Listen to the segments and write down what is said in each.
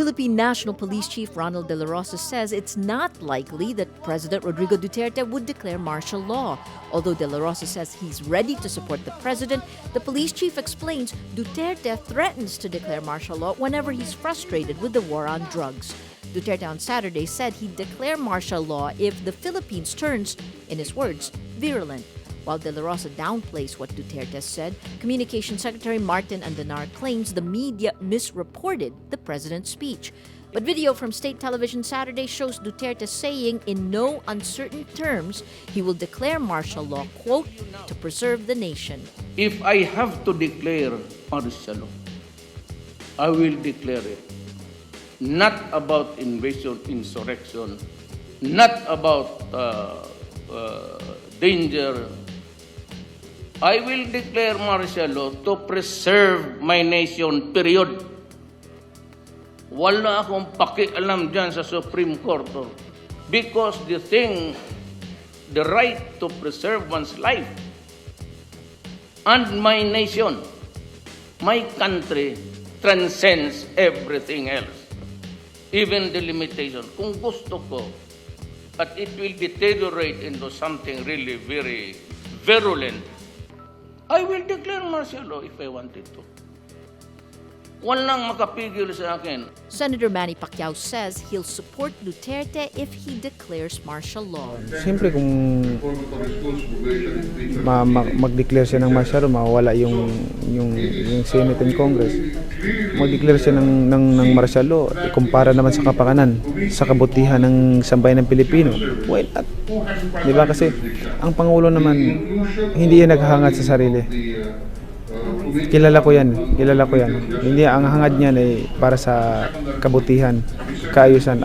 Philippine National Police Chief Ronald Dela Rosa says it's not likely that President Rodrigo Duterte would declare martial law. Although Dela Rosa says he's ready to support the president, the police chief explains Duterte threatens to declare martial law whenever he's frustrated with the war on drugs. Duterte on Saturday said he'd declare martial law if the Philippines turns, in his words, virulent. While Dela Rosa downplays what Duterte said, Communications Secretary Martin Andanar claims the media misreported the president's speech. But video from state television Saturday shows Duterte saying in no uncertain terms he will declare martial law, quote, to preserve the nation. If I have to declare martial law, I will declare it. Not about invasion, insurrection, not about danger. I will declare martial law to preserve my nation, period. Wala akong pakialam dyan sa Supreme Court. Because the right to preserve one's life and my nation, my country, transcends everything else. Even the limitation. Kung gusto ko, at it will deteriorate into something really very virulent, I will declare martial law if I wanted to. Walang makapigil sa akin. Senator Manny Pacquiao says he'll support Duterte if he declares martial law. Siyempre kung mag-declare siya ng martial law, mawala yung Senate and Congress. Mag-declare siya ng martial law, ikumpara naman sa kapakanan, sa kabutihan ng sambayan ng Pilipino. Why not? Diba kasi ang Pangulo naman hindi yan naghahangad sa sarili. Kilala ko yan. Hindi, ang hangad niyan ay para sa kabutihan, kaayusan.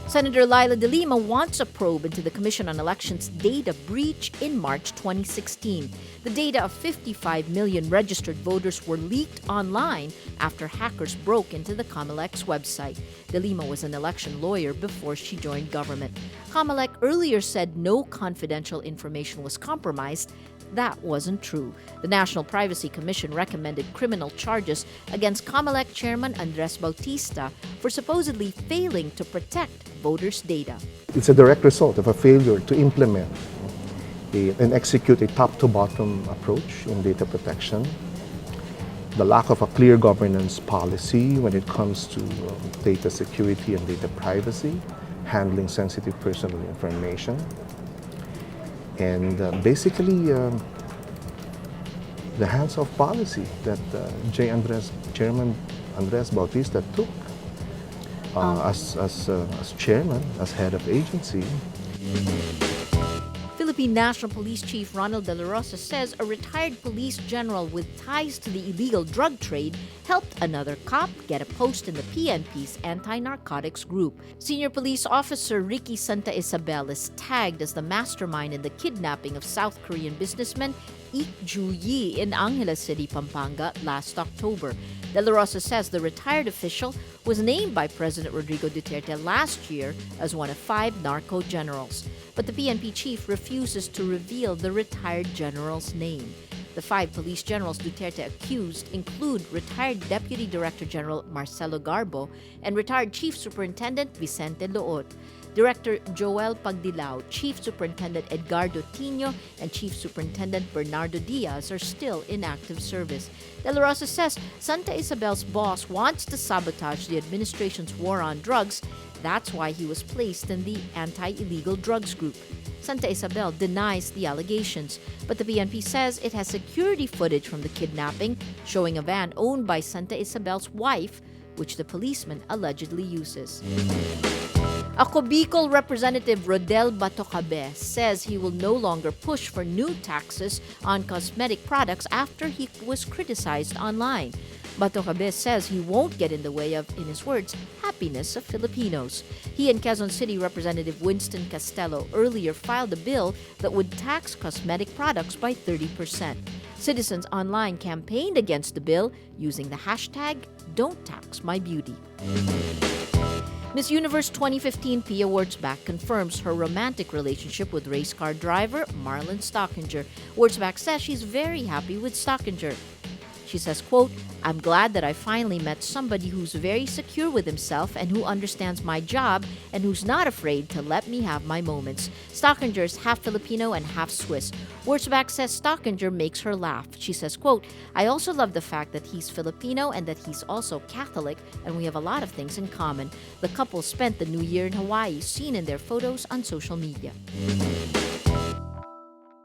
Senator Leila de Lima wants a probe into the Commission on Elections data breach in March 2016. The data of 55 million registered voters were leaked online after hackers broke into the Comelec's website. De Lima was an election lawyer before she joined government. Comelec earlier said no confidential information was compromised. That wasn't true. The National Privacy Commission recommended criminal charges against Comelec Chairman Andres Bautista for supposedly failing to protect voters' data. It's a direct result of a failure to implement and execute a top-to-bottom approach in data protection, the lack of a clear governance policy when it comes to data security and data privacy, handling sensitive personal information, and basically the hands-off policy that Chairman Andres Bautista took as chairman, as head of agency. Philippine National Police Chief Ronald Dela Rosa says a retired police general with ties to the illegal drug trade helped another cop get a post in the PNP's anti-narcotics group. Senior police officer Ricky Santa Isabel is tagged as the mastermind in the kidnapping of South Korean businessman Ik Ju Yi in Angeles City, Pampanga last October. Dela Rosa says the retired official was named by President Rodrigo Duterte last year as one of 5 narco generals. But the PNP chief refuses to reveal the retired general's name. The 5 police generals Duterte accused include retired Deputy Director General Marcelo Garbo and retired Chief Superintendent Vicente Loot. Director Joel Pagdilao, Chief Superintendent Edgardo Tino, and Chief Superintendent Bernardo Diaz are still in active service. Dela Rosa says Santa Isabel's boss wants to sabotage the administration's war on drugs. That's why he was placed in the anti-illegal drugs group. Santa Isabel denies the allegations, but the PNP says it has security footage from the kidnapping showing a van owned by Santa Isabel's wife, which the policeman allegedly uses. A Bicol Representative Rodel Batocabe says he will no longer push for new taxes on cosmetic products after he was criticized online. Batocabe says he won't get in the way of, in his words, happiness of Filipinos. He and Quezon City Representative Winston Castelo earlier filed a bill that would tax cosmetic products by 30%. Citizens online campaigned against the bill using the hashtag #Don'tTaxMyBeauty. Miss Universe 2015 Pia Wurtzbach confirms her romantic relationship with race car driver Marlon Stockinger. Wurtzbach says she's very happy with Stockinger. She says, quote, "I'm glad that I finally met somebody who's very secure with himself and who understands my job and who's not afraid to let me have my moments." Stockinger is half Filipino and half Swiss. Wurtzbach says Stockinger makes her laugh. She says, quote, "I also love the fact that he's Filipino and that he's also Catholic, and we have a lot of things in common." The couple spent the New Year in Hawaii, seen in their photos on social media.